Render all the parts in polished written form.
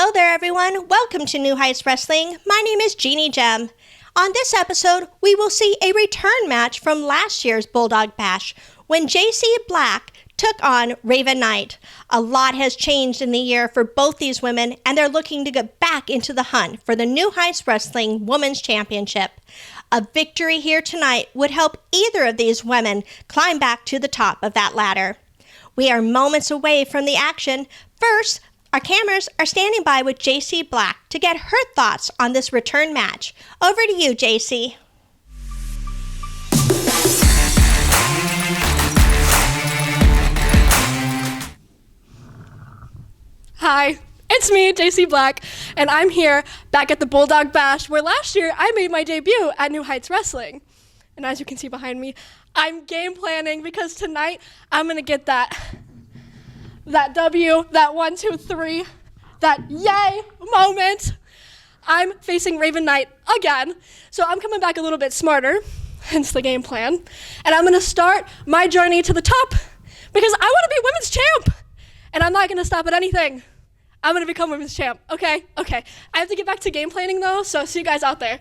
Hello there, everyone. Welcome to New Heights Wrestling. My name is Jeannie Gem. On this episode, we will see a return match from last year's Bulldog Bash when JC Black took on Ravyn Knight. A lot has changed in the year for both these women, and they're looking to get back into the hunt for the New Heights Wrestling Women's Championship. A victory here tonight would help either of these women climb back to the top of that ladder. We are moments away from the action. First, our cameras are standing by with JC Black to get her thoughts on this return match. Over to you, JC. Hi, it's me, JC Black, and I'm here back at the Bulldog Bash, where last year I made my debut at New Heights Wrestling. And as you can see behind me, I'm game planning because tonight I'm gonna get that W, that 1, 2, 3, that yay moment. I'm facing Ravyn Knight again, so I'm coming back a little bit smarter, hence the game plan. And I'm gonna start my journey to the top because I wanna be women's champ. And I'm not gonna stop at anything. I'm gonna become women's champ, okay? Okay, I have to get back to game planning though, so see you guys out there.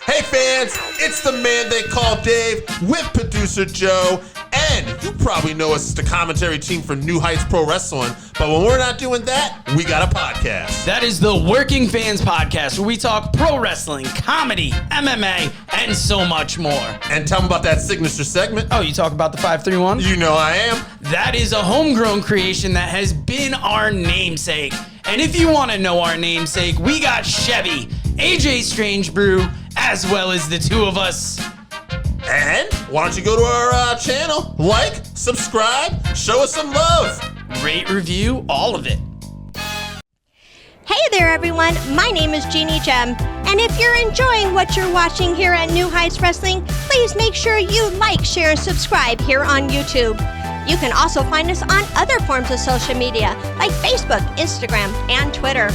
Hey fans, it's the man they call Dave with producer Joe, and you probably know us as the commentary team for New Heights Pro Wrestling, but when we're not doing that, we got a podcast. That is the Working Fans Podcast, where we talk pro wrestling, comedy, MMA, and so much more. And tell them about that signature segment. Oh, you talk about the 531? You know I am. That is a homegrown creation that has been our namesake. And if you want to know our namesake, we got Chevy, AJ Strange Brew, as well as the two of us. And why don't you go to our channel, like, subscribe, show us some love. Rate, review, all of it. Hey there, everyone. My name is Jeannie Gem, and if you're enjoying what you're watching here at New Heights Wrestling, please make sure you like, share, and subscribe here on YouTube. You can also find us on other forms of social media like Facebook, Instagram, and Twitter.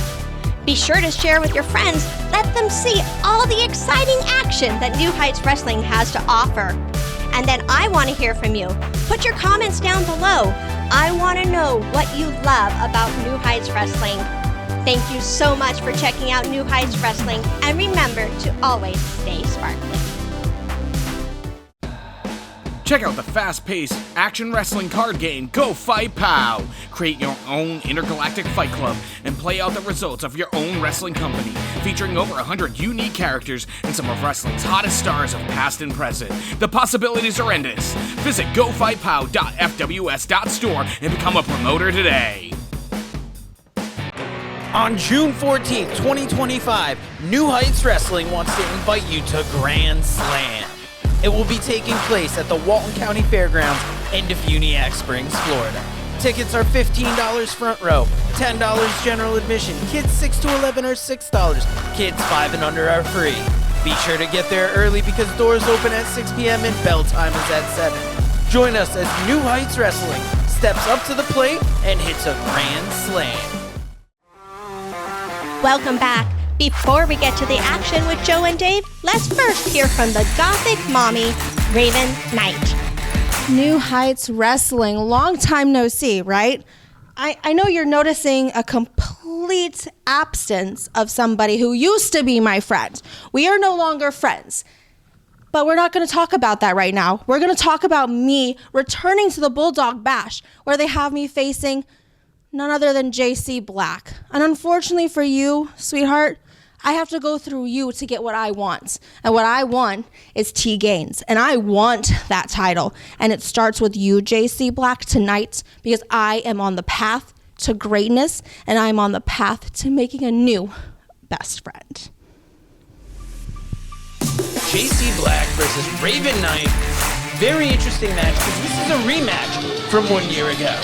Be sure to share with your friends. Let them see all the exciting action that New Heights Wrestling has to offer. And then I want to hear from you. Put your comments down below. I want to know what you love about New Heights Wrestling. Thank you so much for checking out New Heights Wrestling, and remember to always stay sparkly. Check out the fast-paced action wrestling card game, Go Fight Pow! Create your own intergalactic fight club and play out the results of your own wrestling company, featuring over 100 unique characters and some of wrestling's hottest stars of past and present. The possibilities are endless. Visit gofightpow.fws.store and become a promoter today. On June 14th, 2025, New Heights Wrestling wants to invite you to Grand Slam. It will be taking place at the Walton County Fairgrounds in DeFuniak Springs, Florida. Tickets are $15 front row, $10 general admission. Kids 6 to 11 are $6. Kids 5 and under are free. Be sure to get there early because doors open at 6 p.m. and bell time is at 7. Join us as New Heights Wrestling steps up to the plate and hits a grand slam. Welcome back. Before we get to the action with Joe and Dave, let's first hear from the Gothic mommy, Ravyn Knight. New Heights Wrestling, long time no see, right? I know you're noticing a complete absence of somebody who used to be my friend. We are no longer friends. But we're not going to talk about that right now. We're going to talk about me returning to the Bulldog Bash, where they have me facing none other than JC Black. And unfortunately for you, sweetheart, I have to go through you to get what I want. And what I want is T Gaines. And I want that title. And it starts with you, JC Black, tonight, because I am on the path to greatness, and I'm on the path to making a new best friend. JC Black versus Ravyn Knight. Very interesting match because this is a rematch from 1 year ago.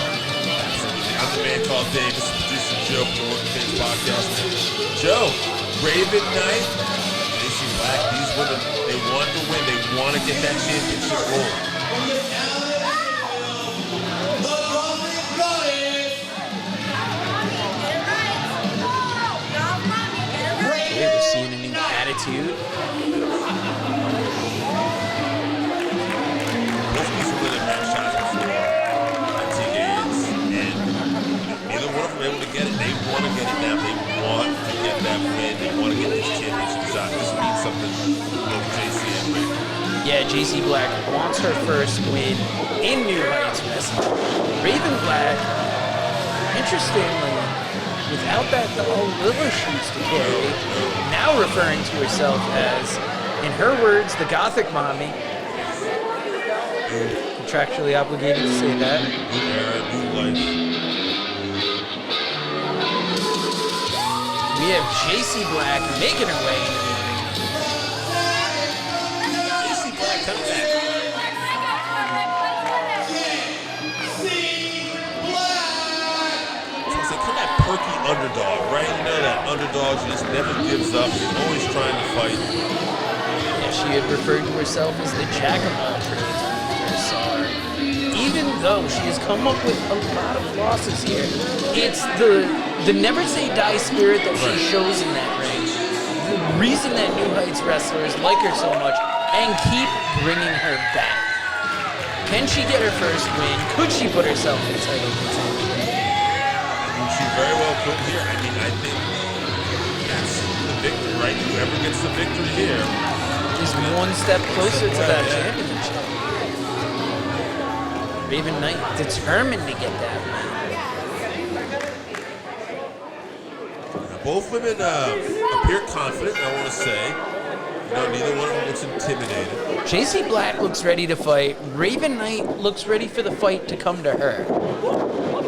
I'm the man called Dave. This is producer Joe from the Working Fans Podcast. Joe, Ravyn Knight, JC Black, these women, they want to win. They want to get that championship goal. Okay, we're seeing a new attitude. Both these women have had shots before on T Gaines. Yeah, JC Black wants her first win in New Heights Wrestling. Ravyn Black, interestingly, without that whole little shoes to carry, now referring to herself as, in her words, the Gothic Mommy. Contractually obligated to say that. We have JC Black making her way. JC Black coming back. So come that perky underdog, right? You know that underdog, she just never gives up. She's always trying to fight. Yeah, she had referred to herself as the jack of all trades when we saw her. Even though she has come up with a lot of losses here, it's the never say die spirit that she shows in that ring. The reason that New Heights wrestlers like her so much and keep bringing her back. Can she get her first win? Could she put herself in title contention? She very well could here. I mean, I think that's the victory, right? Whoever gets the victory here is one step closer to that championship. Ravyn Knight determined to get that win. Both women appear confident, I want to say. You know, neither one of them looks intimidated. JC Black looks ready to fight. Ravyn Knight looks ready for the fight to come to her.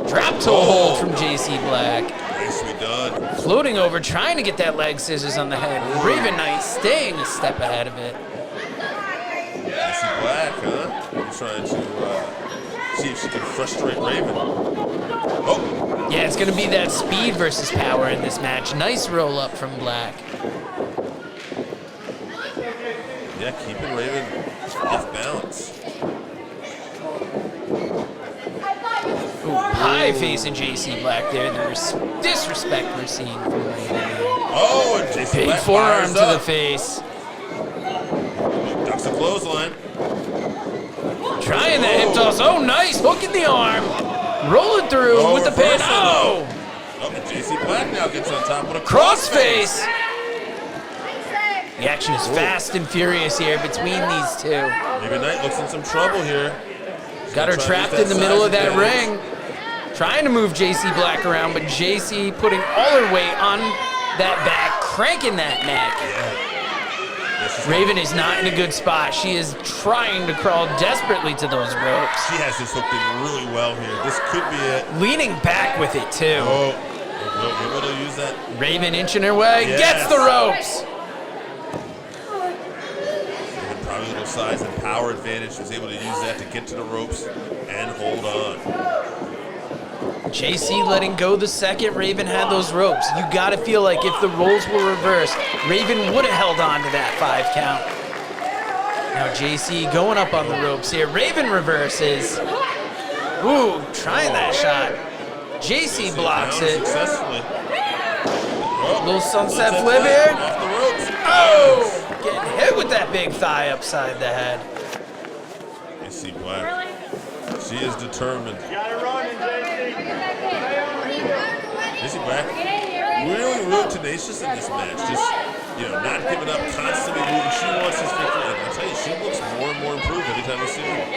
Drop toe hold from JC Black. Nicely done. Floating over, trying to get that leg scissors on the head. Ravyn Knight staying a step ahead of it. JC Black, huh? Trying to see if she can frustrate Ravyn. Oh. Yeah, it's going to be that speed versus power in this match. Nice roll up from Black. Yeah, keeping Ravyn off balance. Ooh, high facing JC Black there. There's disrespect we're seeing from Ravyn. Oh, and JC Big Black forearm fires to the up. face. Ducks a clothesline. Trying the hip toss. Oh, nice. Hook in the arm. Rolling through with the pin. Oh! Oh, and JC Black now gets on top with a Crossface. The action is fast and furious here between these two. Ravyn Knight looks in some trouble here. Got her trapped in the middle of that ring. Trying to move JC Black around, but JC putting all her weight on that back, cranking that neck. Ravyn is not in a good spot. She is trying to crawl desperately to those ropes. She has this hooked in really well here. This could be it. Leaning back with it, too. Oh, we'll be able to use that. Ravyn inching her way, Yes. gets the ropes. Probably a little size and power advantage. She was able to use that to get to the ropes and hold on. JC letting go the second Ravyn had those ropes. You gotta feel like if the roles were reversed, Ravyn would have held on to that 5 count. Now JC going up on the ropes here. Ravyn reverses. Ooh, trying that shot. JC blocks Down it. successfully. Little sunset flip here. Off the ropes. Oh, getting hit with that big thigh upside the head. JC Black. She is determined. JC Black really tenacious in this match. Just, not giving up, constantly moving. She wants this victory. And I'll tell you, she looks more and more improved every time we see her.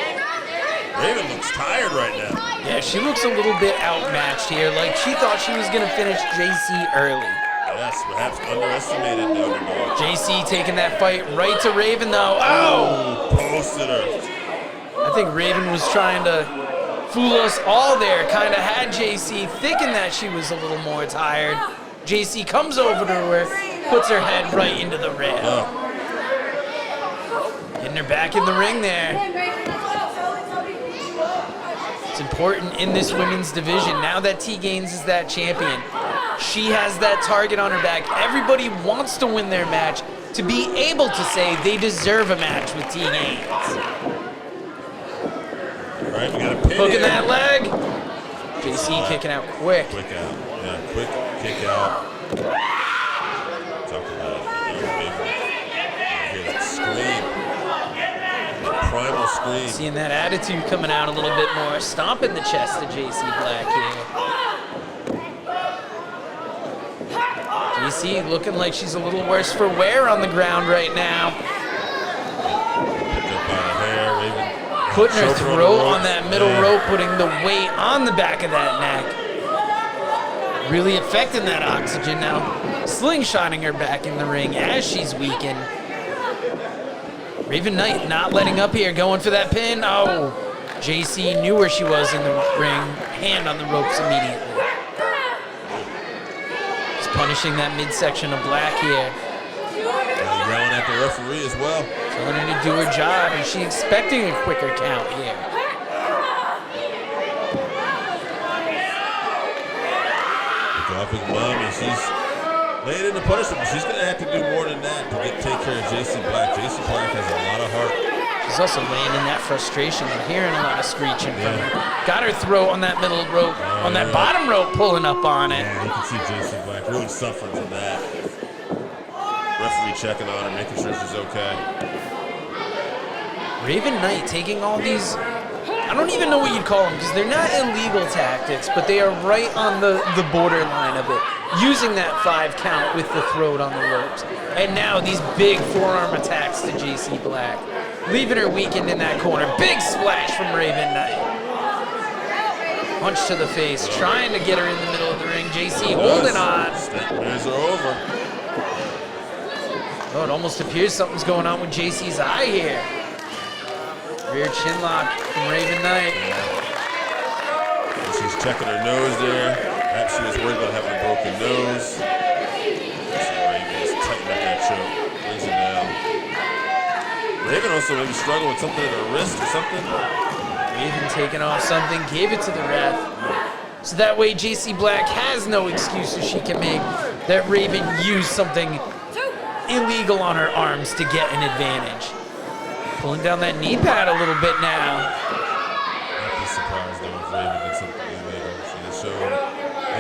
Ravyn looks tired right now. Yeah, she looks a little bit outmatched here. Like she thought she was gonna finish JC early. Yes, perhaps underestimated the underdog. JC taking that fight right to Ravyn though. Oh! Posted her. I think Ravyn was trying to fool us all there. Kind of had JC thinking that she was a little more tired. JC comes over to her, puts her head right into the rail. Oh. Getting her back in the ring there. It's important in this women's division. Now that T Gaines is that champion, she has that target on her back. Everybody wants to win their match to be able to say they deserve a match with T Gaines. All right, we got a pin. Hooking that leg. JC kicking out quick. Quick out. Yeah, quick kick out. Talk about it. Hear that scream. That primal scream. Seeing that attitude coming out a little bit more. Stomping the chest of JC Black here. JC looking like she's a little worse for wear on the ground right now. Picked up Putting her Choke her on the throat ropes. on that middle Yeah. rope, putting the weight on the back of that neck. Really affecting that oxygen now. Slingshotting her back in the ring as she's weakened. Ravyn Knight not letting up here, going for that pin. Oh, JC knew where she was in the ring. Hand on the ropes immediately. Just punishing that midsection of black here. Yelling at the referee as well. Telling her to do her job, and she's expecting a quicker count here. Gothic Mommy, she's laying in the punishment, but she's going to have to do more than that to take care of JC Black. JC Black has a lot of heart. She's also laying in that frustration and hearing a lot of screeching from her. Got her throat on that middle rope, on that bottom rope, pulling up on it. Yeah, you can see JC Black really suffering from that. Referee checking on her, making sure she's okay. Ravyn Knight taking all these, I don't even know what you'd call them, because they're not illegal tactics, but they are right on the borderline of it. Using that 5 count with the throat on the ropes. And now these big forearm attacks to JC Black. Leaving her weakened in that corner. Big splash from Ravyn Knight. Punch to the face, trying to get her in the middle of the ring. JC holding on. Step are over. Oh, it almost appears something's going on with JC's eye here. Rear chin lock from Ravyn Knight. She's checking her nose there. Perhaps she was worried about having a broken nose. Ravyn is tightening up that choke. Brings it down. Ravyn also maybe struggling with something in her wrist or something. Ravyn taking off something, gave it to the ref. So that way JC Black has no excuses she can make that Ravyn used something illegal on her arms to get an advantage. Pulling down that knee pad a little bit now. I'd be surprised though if Ravyn did something illegal. She has shown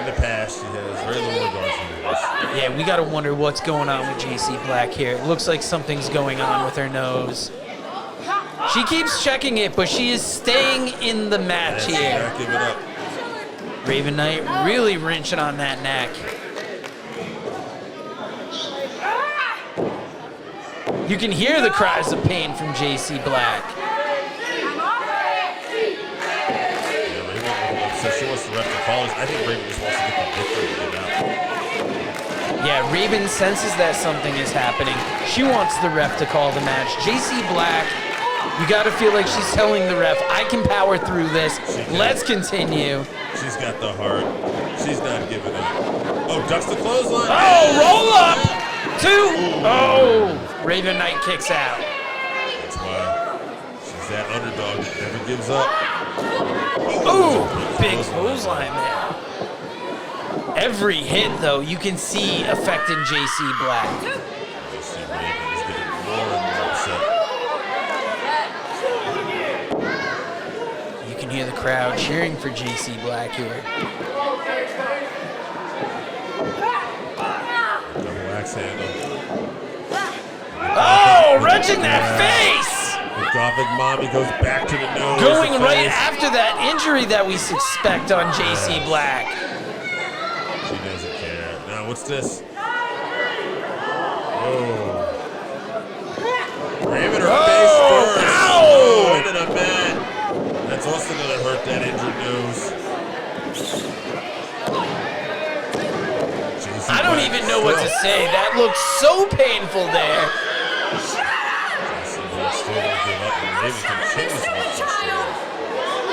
in the past she has very little regard for this. Yeah, we gotta wonder what's going on with JC Black here. It looks like something's going on with her nose. She keeps checking it, but she is staying in the match She's here. not giving up. Ravyn Knight really wrenching on that neck. You can hear the cries of pain from JC Black. Yeah, Ravyn upset. She wants the ref to call this. I think Ravyn just wants to get the victory and get out. Yeah, Ravyn senses that something is happening. She wants the ref to call the match. JC Black, you gotta feel like she's telling the ref, I can power through this. Let's continue. She's got the heart. She's not giving up. Oh, ducks the clothesline. Oh, roll up! 2. Oh, Ravyn Knight kicks out. That's why she's that underdog that never gives up. Ooh, big clothesline there. Every hit, though, you can see affecting JC Black. You see Ravyn is getting more and more upset. You can hear the crowd cheering for JC Black here. Double axe handle. Oh, wrenching that face! The Gothic Mommy goes back to the nose. Going the right face. after that injury that we suspect on JC Black. She doesn't care. Now, what's this? Oh. Ravyn her face first. Ow! Oh, into the mat. That's also going to hurt that injured nose. JC I don't Black even know what to still- say. That looks so painful there. JC Black still won't give up, and Ravyn continues to be frustrated.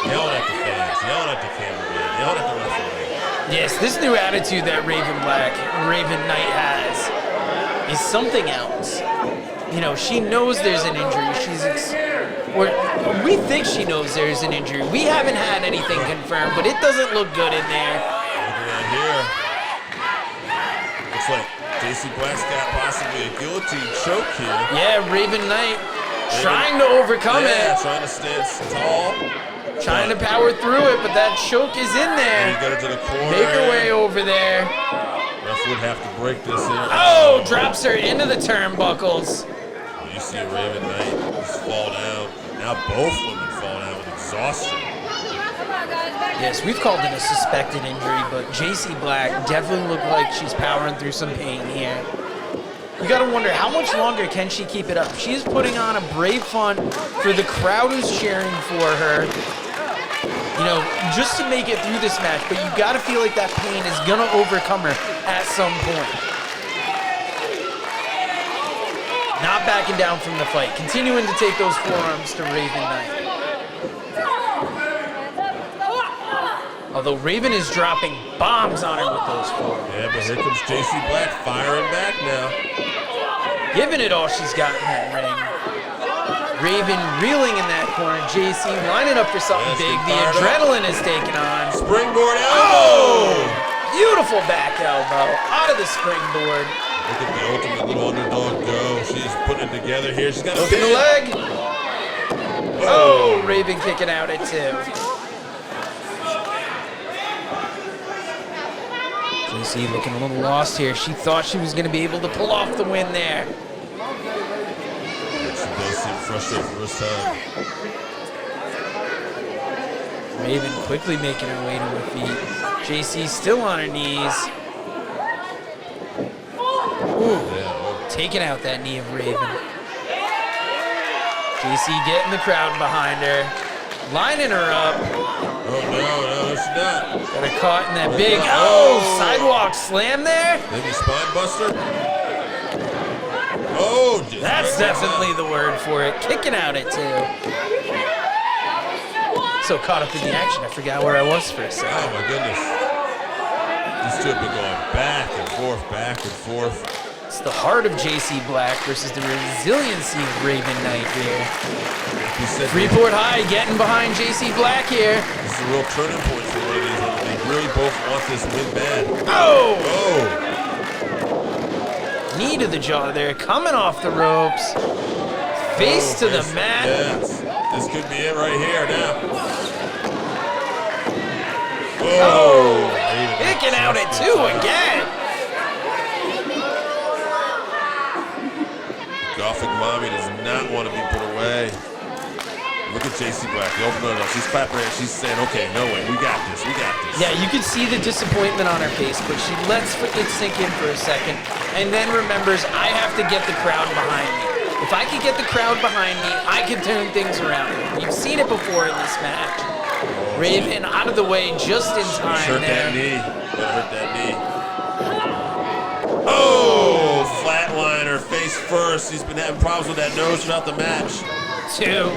Yelling at the fans, yelling at the cameraman, yelling at the referee. Yes, this new attitude that Ravyn Knight has is something else. You know, she knows there's an injury. We think she knows there's an injury. We haven't had anything confirmed, but it doesn't look good in there. Looking at here. Looks like JC Black's got possibly a guillotine choke here. Yeah, Ravyn Knight trying to overcome Yeah, it, trying to stand tall. trying to power through it, but that choke is in And he there. got her to the corner. Make her way over there. Ref would have to break this here. Oh, drops her into the turnbuckles. You see Ravyn Knight just fall down. Now both women fall down with exhaustion. Yes, we've called it a suspected injury, but JC Black definitely looked like she's powering through some pain here. You gotta wonder, how much longer can she keep it up? She is putting on a brave front for the crowd who's cheering for her. You know, just to make it through this match, but you gotta feel like that pain is gonna overcome her at some point. Not backing down from the fight, continuing to take those forearms to Ravyn Knight. Although Ravyn is dropping bombs on her with those forearms. Yeah, but here comes JC Black firing back now. Giving it all she's got in that ring. Ravyn reeling in that corner. JC lining up for something big. The adrenaline is taken on. Springboard elbow! Beautiful back elbow out of the springboard. Look at the ultimate little underdog go. She's putting it together here. She's got Look at the leg. Oh, Ravyn kicking out at 2. JC looking a little lost here. She thought she was going to be able to pull off the win there. She does seem frustrated for this time. Ravyn quickly making her way to her feet. JC still on her knees. Ooh, taking out that knee of Ravyn. JC getting the crowd behind her. Lining her up. Oh, no, she's not. Got her caught in that big, sidewalk slam there. Maybe spine buster. Oh, that's definitely the word for it. Kicking out at 2. So caught up in the action, I forgot where I was for a second. Oh, my goodness. These two have been going back and forth, back and forth. It's the heart of JC Black versus the resiliency of Ravyn Knight here. Freeport High getting behind JC Black here. This is a real turning point for one of these. They really both want this win bad. Oh! Knee to the jaw there, coming off the ropes. Face to the mat. Yes. This could be it right here now. Kicking out at 2 again. Gothic Mommy does not want to be put away. Look at JC Black, the opener. She's clapping her. She's saying, okay, no way, we got this, we got this. Yeah, you can see the disappointment on her face, but she lets it sink in for a second and then remembers, I have to get the crowd behind me. If I could get the crowd behind me, I can turn things around. You've seen it before in this match. Ravyn out of the way just in time hurt there. That knee. Hurt that knee. Oh, flatliner, face first. He's been having problems with that nose throughout the match. 2,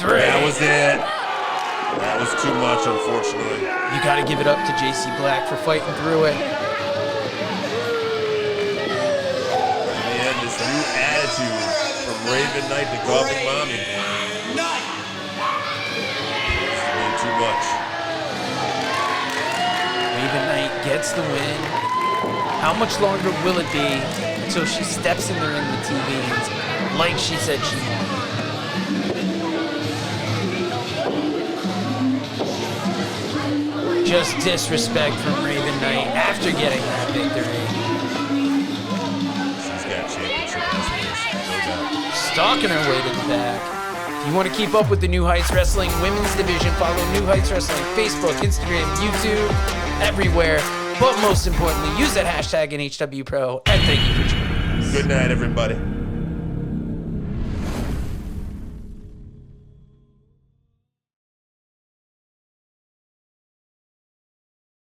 3. That was it. That was too much, unfortunately. You got to give it up to JC Black for fighting through it. In the end, this new attitude from Ravyn Knight to Gothic Mommy. It's too much. Ravyn Knight gets the win. How much longer will it be until she steps in the ring with two beans, like she said she wanted? Just disrespect from Ravyn Knight after getting that victory. She's got championship aspirations, no doubt. Stalking her way to the back. If you want to keep up with the New Heights Wrestling Women's Division, follow New Heights Wrestling, Facebook, Instagram, YouTube, everywhere. But most importantly, use that hashtag NHWPro, and thank you for joining us. Good night, everybody.